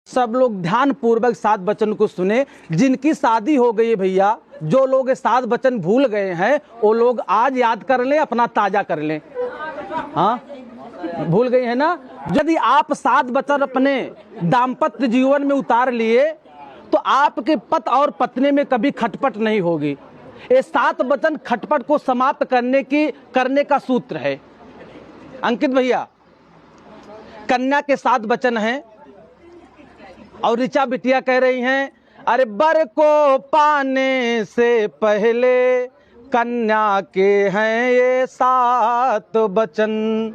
सब लोग ध्यान पूर्वक 7 वचन को सुने। जिनकी शादी हो गई है भैया, जो लोग 7 वचन भूल गए हैं वो लोग आज याद कर लें, अपना ताजा कर लें। हाँ, भूल गए हैं ना। यदि आप 7 वचन अपने दाम्पत्य जीवन में उतार लिए तो आपके पति और पत्नी में कभी खटपट नहीं होगी। ये 7 वचन खटपट को समाप्त करने का सूत्र है। अंकित भैया, कन्या के 7 वचन हैं और ऋचा बिटिया कह रही हैं, अरे बर को पाने से पहले कन्या के हैं ये 7 वचन।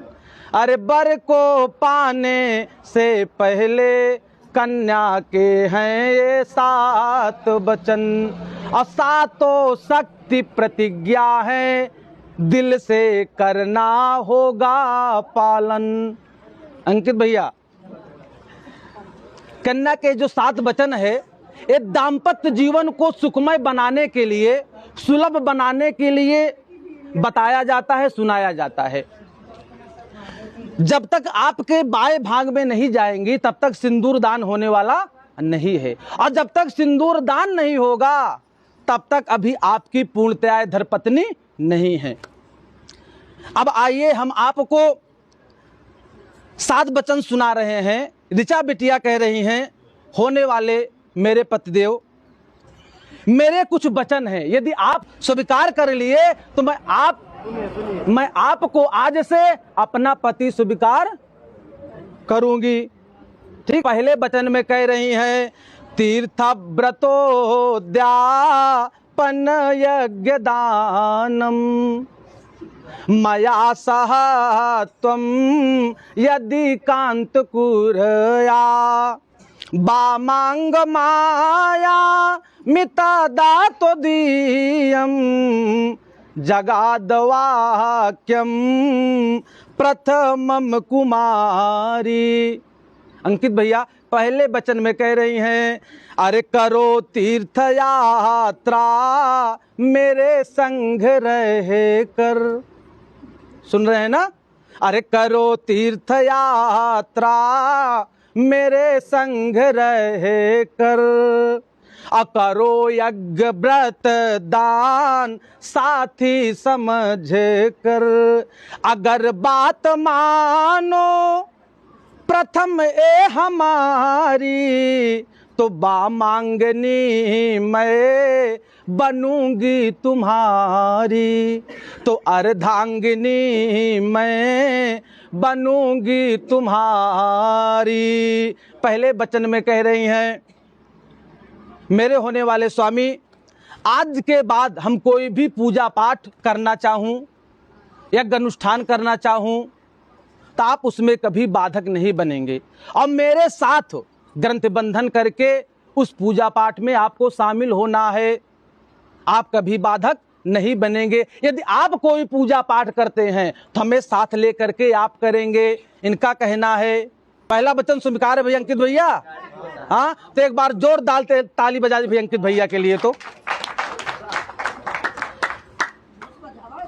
अरे बर को पाने से पहले कन्या के हैं ये 7 वचन। और 7 शक्ति प्रतिज्ञा है, दिल से करना होगा पालन। अंकित भैया, कन्या के जो 7 वचन है, ये दाम्पत्य जीवन को सुखमय बनाने के लिए, सुलभ बनाने के लिए बताया जाता है, सुनाया जाता है। जब तक आपके बाएं भाग में नहीं जाएंगी तब तक सिंदूर दान होने वाला नहीं है, और जब तक सिंदूर दान नहीं होगा तब तक अभी आपकी पूर्णतया धर्मपत्नी नहीं है। अब आइए हम आपको 7 वचन सुना रहे हैं। ऋचा बिटिया कह रही हैं, होने वाले मेरे पतिदेव, मेरे कुछ वचन हैं, यदि आप स्वीकार कर लिए तो मैं आपको आज से अपना पति स्वीकार करूंगी। ठीक, पहले वचन में कह रही हैं, तीर्थ व्रतोद्यापन यज्ञ दानम मया सह त्वं यदि कांत कुरया बामांग माया मिता दातो दीयम जगादवाक्यम प्रथमम कुमारी। अंकित भैया, पहले वचन में कह रही हैं, अरे करो तीर्थ यात्रा मेरे संग रहे कर। सुन रहे हैं ना? अरे करो तीर्थ यात्रा मेरे संग रहे कर, अकरो यज्ञ व्रत दान साथी समझ कर। अगर बात मानो प्रथम ए हमारी, तो बामांगनी मैं बनूंगी तुम्हारी, तो अर्धांगिनी मैं बनूंगी तुम्हारी। पहले वचन में कह रही हैं, मेरे होने वाले स्वामी, आज के बाद हम कोई भी पूजा पाठ करना चाहूं, यज्ञ अनुष्ठान करना चाहूं, तो आप उसमें कभी बाधक नहीं बनेंगे, और मेरे साथ ग्रंथ बंधन करके उस पूजा पाठ में आपको शामिल होना है। आप कभी बाधक नहीं बनेंगे। यदि आप कोई पूजा पाठ करते हैं तो हमें साथ लेकर के आप करेंगे। इनका कहना है। पहला वचन स्वीकार है भैया अंकित भैया? हाँ, तो एक बार जोरदार ताली बजा दी भैया अंकित भैया के लिए। तो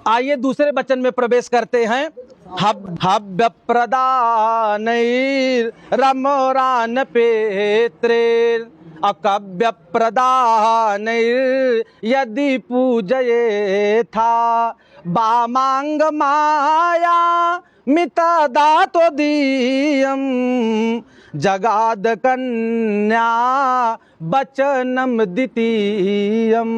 आइए दूसरे वचन में प्रवेश करते हैं। हव्य प्रदान रमोरान पेत्रेर अकव्य प्रदान यदि पूजये था बामांग माया मिता दातो दीयम जगाद कन्या वचनम द्वितीयम।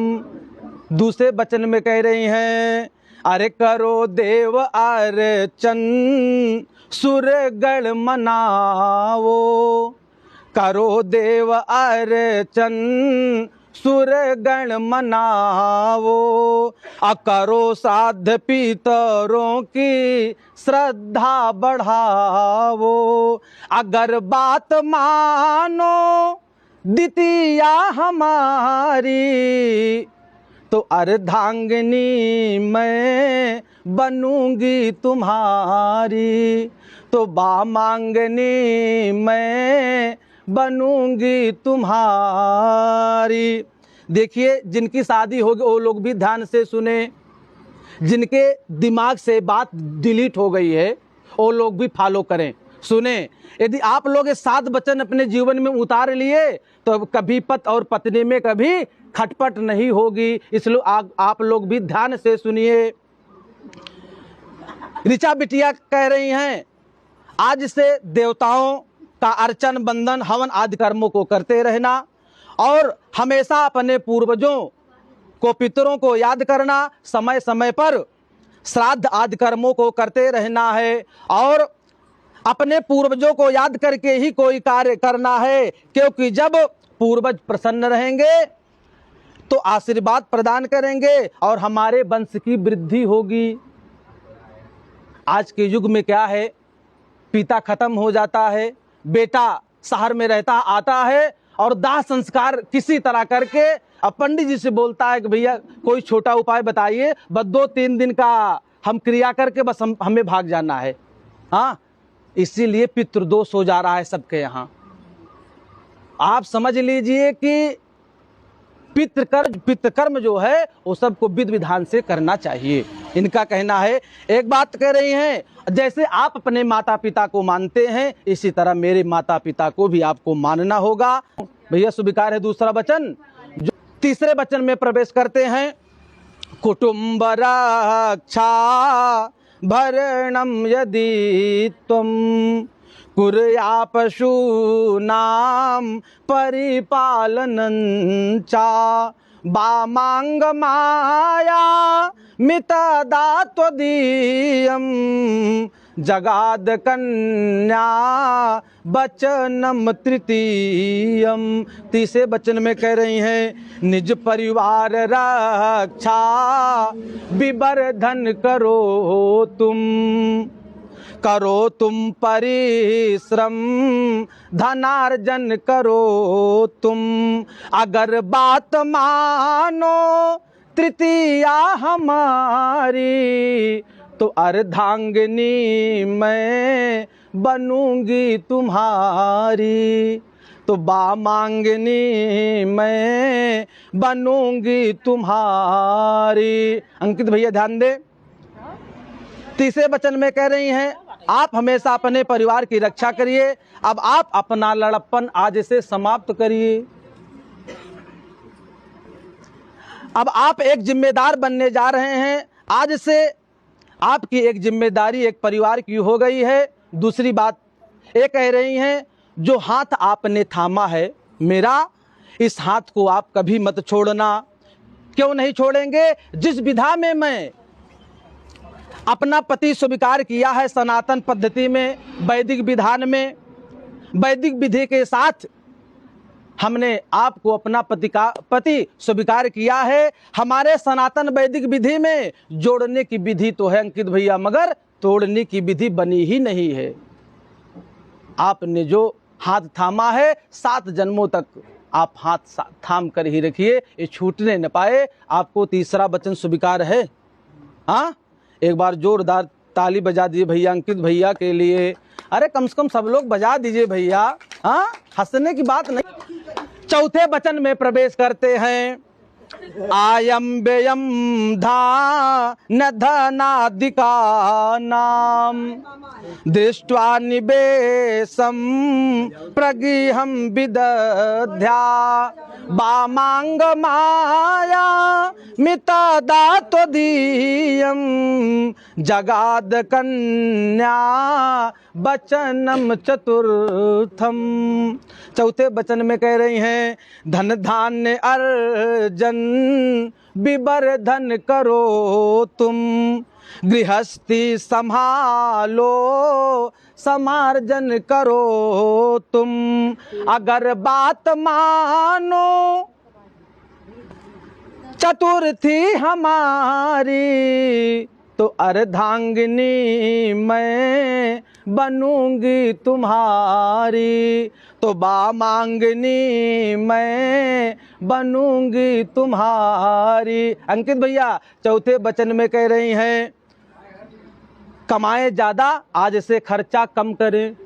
दूसरे वचन में कह रही हैं, अरे करो देव अर्चन सुरगण मनावो, करो देव अर्चन सुरगण मनावो, अकरो साध पितरों की श्रद्धा बढ़ावो। अगर बात मानो द्वितीया हमारी, तो अर्धांगिनी मैं बनूंगी तुम्हारी, तो बामांगनी मैं बनूंगी तुम्हारी। देखिए, जिनकी शादी होगी वो लोग भी ध्यान से सुने। जिनके दिमाग से बात डिलीट हो गई है वो लोग भी फॉलो करें। सुने, यदि आप लोग ये 7 वचन अपने जीवन में उतार लिए तो कभी पति और पत्नी में कभी खटपट नहीं होगी। इसलिए आप लोग भी ध्यान से सुनिए। ऋचा बिटिया कह रही हैं, आज से देवताओं का अर्चन, बंदन, हवन आदि कर्मों को करते रहना और हमेशा अपने पूर्वजों को, पितरों को याद करना, समय समय पर श्राद्ध आदि कर्मों को करते रहना है और अपने पूर्वजों को याद करके ही कोई कार्य करना है, क्योंकि जब पूर्वज प्रसन्न रहेंगे तो आशीर्वाद प्रदान करेंगे और हमारे वंश की वृद्धि होगी। आज के युग में क्या है, पिता खत्म हो जाता है, बेटा शहर में रहता आता है और दाह संस्कार किसी तरह करके अब पंडित जी से बोलता है कि भैया कोई छोटा उपाय बताइए, बस 2-3 दिन का हम क्रिया करके बस हमें भाग जाना है। हाँ, इसीलिए पितृदोष हो जा रहा है सबके यहाँ। आप समझ लीजिए कि पितृकर्म जो है वो सबको विधि विधान से करना चाहिए, इनका कहना है। एक बात कह रही हैं, जैसे आप अपने माता पिता को मानते हैं इसी तरह मेरे माता पिता को भी आपको मानना होगा। भैया स्वीकार है दूसरा वचन। जो तीसरे वचन में प्रवेश करते हैं, कुटुंब रक्षा भरणम यदि तुम कुर्या पशूनां परिपालनं चा वामांग माया मितदात्वदीयं जगाद कन्या वचनम तृतीयम। तीसरे वचन में कह रही हैं, निज परिवार रक्षा विवर्धन करो तुम परिश्रम धनार्जन करो तुम। अगर बात मानो तृतीया हमारी तो अर्धांगिनी मैं बनूंगी तुम्हारी, तो वामांगिनी मैं बनूंगी तुम्हारी। अंकित भैया ध्यान दे, तीसरे वचन में कह रही हैं, आप हमेशा अपने परिवार की रक्षा करिए। अब आप अपना लड़प्पन आज से समाप्त करिए। अब आप एक जिम्मेदार बनने जा रहे हैं। आज से आपकी एक जिम्मेदारी एक परिवार की हो गई है। दूसरी बात ये कह रही हैं, जो हाथ आपने थामा है मेरा, इस हाथ को आप कभी मत छोड़ना। क्यों नहीं छोड़ेंगे? जिस विधा में मैं अपना पति स्वीकार किया है, सनातन पद्धति में, वैदिक विधान में, वैदिक विधि के साथ हमने आपको अपना पति स्वीकार किया है। हमारे सनातन वैदिक विधि में जोड़ने की विधि तो है अंकित भैया, मगर तोड़ने की विधि बनी ही नहीं है। आपने जो हाथ थामा है 7 जन्मों तक आप हाथ थाम कर ही रखिए, ये छूटने न पाए। आपको तीसरा वचन स्वीकार है? हाँ, एक बार जोरदार ताली बजा दीजिए भैया अंकित भैया के लिए। अरे कम से कम सब लोग बजा दीजिए भैया। हाँ, हंसने की बात नहीं। चौथे वचन में प्रवेश करते हैं, आयम व्ययम न धनादिका नाम दृष्ट्वा निवेशम प्रगृहं विदध्या वामांग माया मितदात्वदीयं जगाद कन्या वचनम चतुर्थम। चौथे वचन में कह रही हैं, धन धान्य अर्जन विवर्धन करो तुम, गृहस्थी संभालो समार्जन करो तुम। अगर बात मानो चतुर्थी हमारी तो अर्धांगिनी मैं बनूंगी तुम्हारी, तो वामांगिनी मैं बनूंगी तुम्हारी। अंकित भैया चौथे वचन में कह रही हैं, कमाए ज्यादा आज से खर्चा कम करें।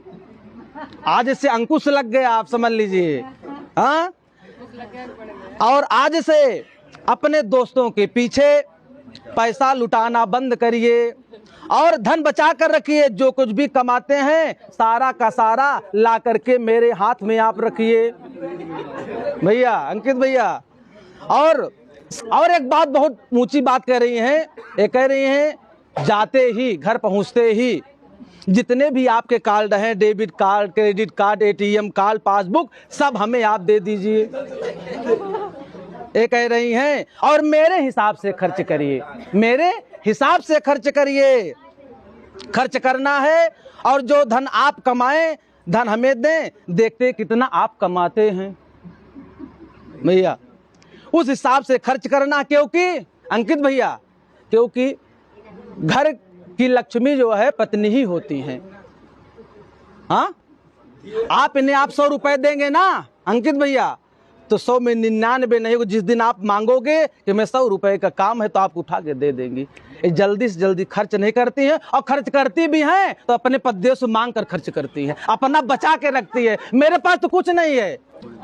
आज से अंकुश लग गया, आप समझ लीजिए। हाँ, और आज से अपने दोस्तों के पीछे पैसा लुटाना बंद करिए और धन बचा कर रखिए, जो कुछ भी कमाते हैं सारा का सारा ला करके मेरे हाथ में आप रखिए भैया, अंकित भैया। और एक बात, बहुत ऊंची बात कह रही हैं, ये कह रही हैं जाते ही, घर पहुंचते ही जितने भी आपके कार्ड हैं, debit card, credit card, ATM card, passbook, सब हमें आप दे दीजिए, ये कह रही हैं। और मेरे हिसाब से खर्च करिए, मेरे हिसाब से खर्च करिए, खर्च करना है। और जो धन आप कमाएं, धन हमें दें, देखते कितना आप कमाते हैं भैया, उस हिसाब से खर्च करना। क्योंकि अंकित भैया, क्योंकि घर की लक्ष्मी जो है पत्नी ही होती है। हाँ, आप इन्हें आप 100 रुपए देंगे ना अंकित भैया, तो 100 में 99 नहीं होगा। जिस दिन आप मांगोगे कि मैं 100 रुपए का काम है, तो आप उठा के दे देंगी। ये जल्दी से जल्दी खर्च नहीं करती हैं, और खर्च करती भी हैं तो अपने पद्दे से मांग कर खर्च करती हैं, अपना बचा के रखती है। मेरे पास तो कुछ नहीं है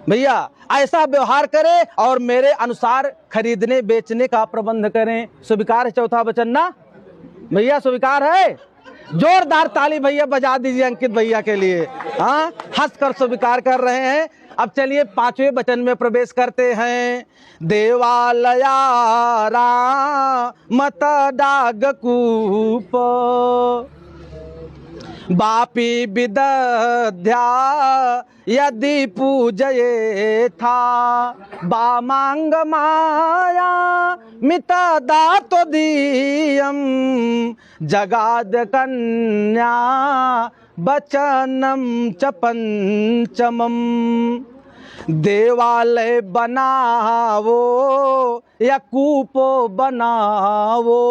भैया, ऐसा व्यवहार करें और मेरे अनुसार खरीदने बेचने का प्रबंध करें। स्वीकार है चौथा वचन ना भैया, स्वीकार है? जोरदार ताली भैया बजा दीजिए अंकित भैया के लिए। हाँ, हंस कर स्वीकार कर रहे हैं। अब चलिए 5वें वचन में प्रवेश करते हैं। देवालया मत डाग कूप बापी विदध्या यदि पूजये था बामांग माया मिता दातो दीयम जगाद कन्या बचनम च पंचमम। देवालय बनावो या कूपो बनावो,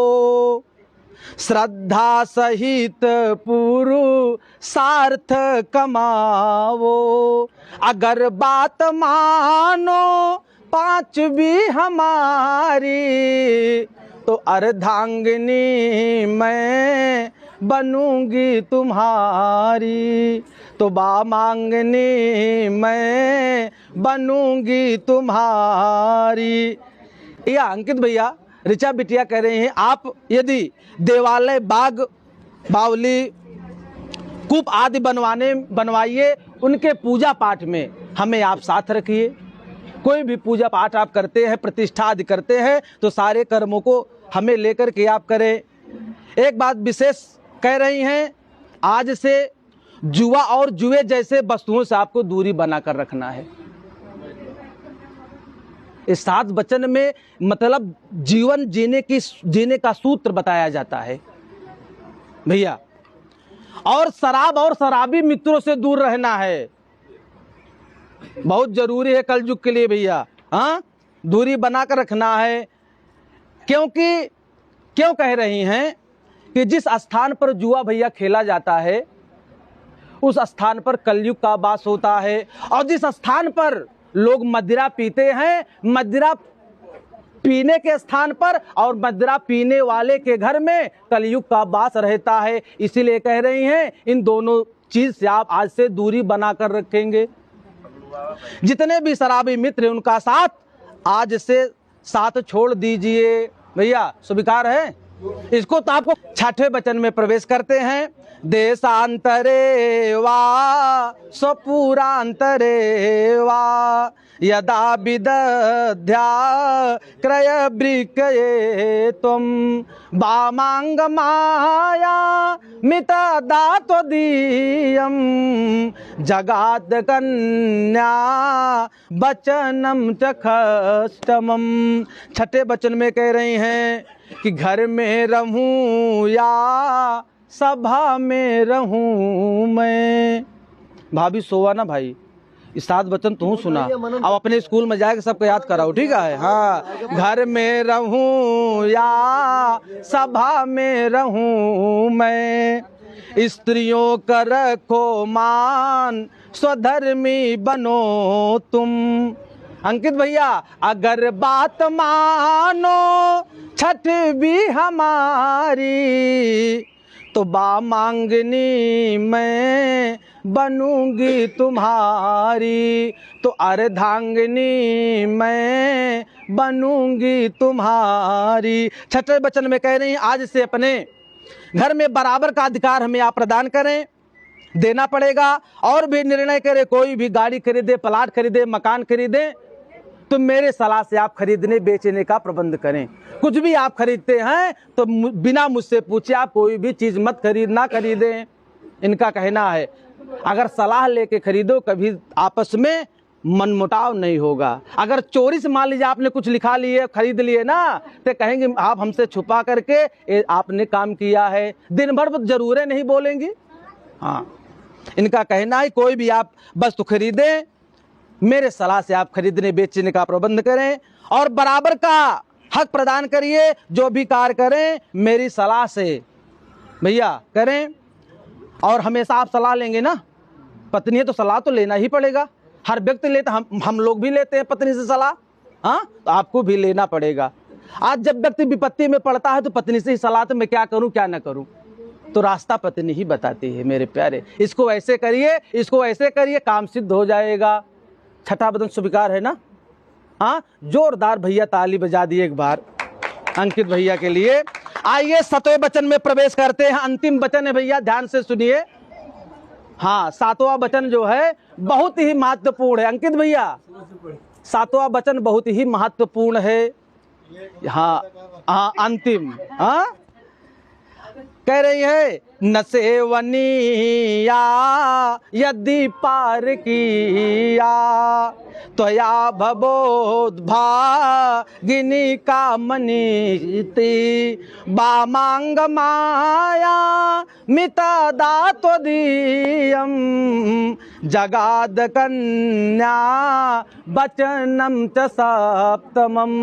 श्रद्धा सहित पुरुषार्थ कमावो। अगर बात मानो 5वीं हमारी, तो अर्धांगिनी मैं बनूंगी तुम्हारी, तो बामांगनी मैं बनूंगी तुम्हारी। या अंकित भैया, ऋचा बिटिया कह रहे हैं, आप यदि देवालय, बाग, बावली, कूप आदि बनवाइए, उनके पूजा पाठ में हमें आप साथ रखिए। कोई भी पूजा पाठ आप करते हैं, प्रतिष्ठा आदि करते हैं, तो सारे कर्मों को हमें लेकर के आप करें। एक बात विशेष कह रही हैं, आज से जुआ और जुए जैसे वस्तुओं से आपको दूरी बनाकर रखना है। इस 7 वचन में मतलब जीवन जीने का सूत्र बताया जाता है भैया। और शराब और शराबी मित्रों से दूर रहना है, बहुत जरूरी है कलयुग के लिए भैया। हाँ, दूरी बनाकर रखना है। क्योंकि क्यों कह रही हैं कि जिस स्थान पर जुआ भैया खेला जाता है, उस स्थान पर कलयुग का वास होता है। और जिस स्थान पर लोग मदिरा पीते हैं, मदिरा पीने के स्थान पर और मदिरा पीने वाले के घर में कलयुग का वास रहता है। इसीलिए कह रही हैं, इन दोनों चीज से आप आज से दूरी बनाकर रखेंगे। जितने भी शराबी मित्र हैं, उनका साथ आज से साथ छोड़ दीजिए भैया। स्वीकार है? इसको तो आपको 6ठे वचन में प्रवेश करते हैं। देशांतरे वा स्वपुरांतरे वा यदा विदध्या क्रय वृकये त्वं वामांग माया मिता दातो दीयम जगात कन्या बचनम चखष्टमम। 6ठे वचन में कह रही हैं कि घर में रहूं या सभा में रहूं मैं। भाभी सोवा ना भाई, इस 7 वचन तू सुना, अब अपने स्कूल में जाके सबको याद कराओ, ठीक है? हाँ, घर में रहूं या सभा में रहूं मैं, स्त्रियों का रखो मान स्वधर्मी बनो तुम। अंकित भैया, अगर बात मानो 6वीं हमारी, तो बामांगनी मैं बनूंगी तुम्हारी, तो अर्धांगिनी मैं बनूंगी तुम्हारी। 6ठे वचन में कह रही हैं, आज से अपने घर में बराबर का अधिकार हमें आप प्रदान करें, देना पड़ेगा। और भी निर्णय करें, कोई भी गाड़ी खरीदे, प्लाट खरीदे, मकान खरीदे, तो मेरे सलाह से आप खरीदने बेचने का प्रबंध करें। कुछ भी आप खरीदते हैं तो बिना मुझसे पूछे आप कोई भी चीज़ मत खरीदें। इनका कहना है अगर सलाह लेके खरीदो कभी आपस में मनमुटाव नहीं होगा। अगर चोरी से मान लीजिए आपने कुछ लिखा लिए, खरीद लिए ना, तो कहेंगे आप हमसे छुपा करके आपने काम किया है, दिन भर जरूरें नहीं बोलेंगी। हाँ, इनका कहना है कोई भी आप वस्तु खरीदें, मेरे सलाह से आप खरीदने बेचने का प्रबंध करें और बराबर का हक प्रदान करिए। जो भी कार्य करें मेरी सलाह से भैया करें। और हमेशा आप सलाह लेंगे ना, पत्नी है तो सलाह तो लेना ही पड़ेगा। हर व्यक्ति लेता, हम लोग भी लेते हैं पत्नी से सलाह। हाँ, तो आपको भी लेना पड़ेगा। आज जब व्यक्ति विपत्ति में पड़ता है तो पत्नी से ही सलाह, तो मैं क्या करूं क्या ना करूं, तो रास्ता पत्नी ही बताती है। मेरे प्यारे, इसको ऐसे करिए, इसको ऐसे करिए, काम सिद्ध हो जाएगा। छठा वचन स्वीकार है ना। हाँ, जोरदार भैया ताली बजा दिए एक बार अंकित भैया के लिए। आइए 7वें वचन में प्रवेश करते हैं। अंतिम वचन है भैया, ध्यान से सुनिए। हाँ, 7वां वचन जो है बहुत ही महत्वपूर्ण है अंकित भैया। 7वां वचन बहुत ही महत्वपूर्ण है। हाँ हाँ, अंतिम। हाँ, कह रही है न सेवनिया यदि पार किया तो या भवोद्भागिनी कामनीति बामांग माया मिता दातोदीयम जगाद कन्या वचनम च सप्तमम।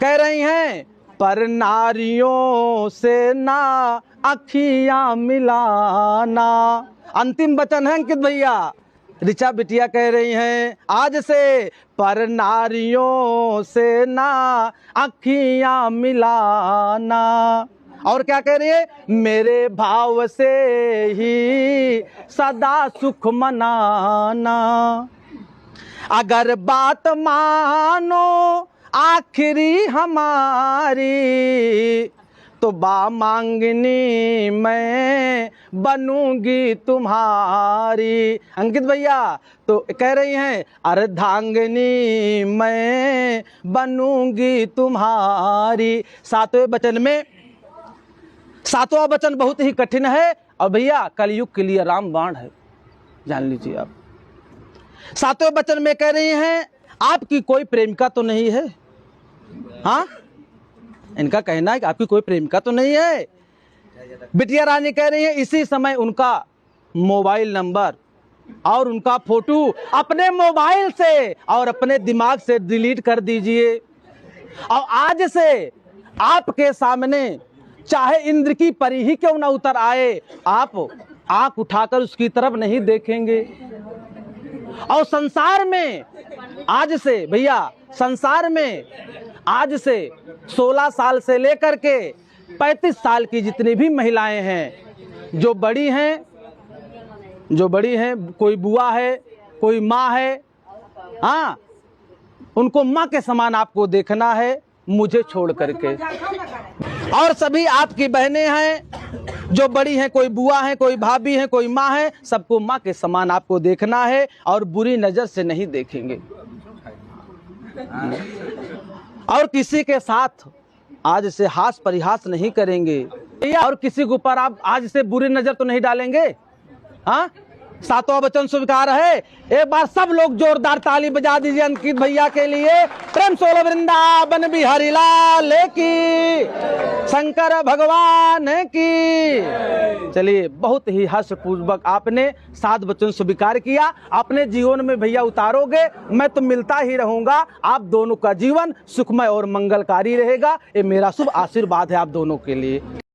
कह रही हैं पर नारियों से ना अखियां मिलाना। अंतिम वचन है अंकित भैया। ऋचा बिटिया कह रही हैं आज से पर नारियों से ना अखियां मिलाना। और क्या कह रही है, मेरे भाव से ही सदा सुख मनाना। अगर बात मानो आखिरी हमारी तो बामांगनी मैं बनूंगी तुम्हारी। अंकित भैया तो कह रही हैं अर्धांगिनी मैं बनूंगी तुम्हारी। 7वें वचन में, 7वां वचन बहुत ही कठिन है और भैया कलयुग के लिए रामबाण है, जान लीजिए आप। 7वें वचन में कह रही हैं आपकी कोई प्रेमिका तो नहीं है। हाँ, इनका कहना है कि आपकी कोई प्रेमिका तो नहीं है। बिटिया रानी कह रही है इसी समय उनका मोबाइल नंबर और उनका फोटो अपने मोबाइल से और अपने दिमाग से डिलीट कर दीजिए। और आज से आपके सामने चाहे इंद्र की परी ही क्यों ना उतर आए, आप आंख उठाकर उसकी तरफ नहीं देखेंगे। और संसार में आज से भैया, संसार में आज से 16 साल से लेकर के 35 साल की जितनी भी महिलाएं हैं, जो बड़ी हैं, कोई बुआ है, कोई माँ है, हाँ, उनको माँ के समान आपको देखना है, मुझे छोड़ करके। और सभी आपकी बहनें हैं जो बड़ी हैं, कोई बुआ है, कोई भाभी है, कोई माँ है, सबको माँ के समान आपको देखना है और बुरी नजर से नहीं देखेंगे। और किसी के साथ आज से हास परिहास नहीं करेंगे और किसी के ऊपर आप आज से बुरी नजर तो नहीं डालेंगे। हाँ, 7वां वचन स्वीकार है। एक बार सब लोग जोरदार ताली बजा दीजिए अंकित भैया के लिए। प्रेम से बोलो वृंदावन बिहारी लाल की, शंकर भगवान की। चलिए, बहुत ही हर्षपूर्वक आपने 7 वचन स्वीकार किया। अपने जीवन में भैया उतारोगे, मैं तो मिलता ही रहूंगा। आप दोनों का जीवन सुखमय और मंगलकारी रहेगा। ये मेरा शुभ आशीर्वाद है आप दोनों के लिए।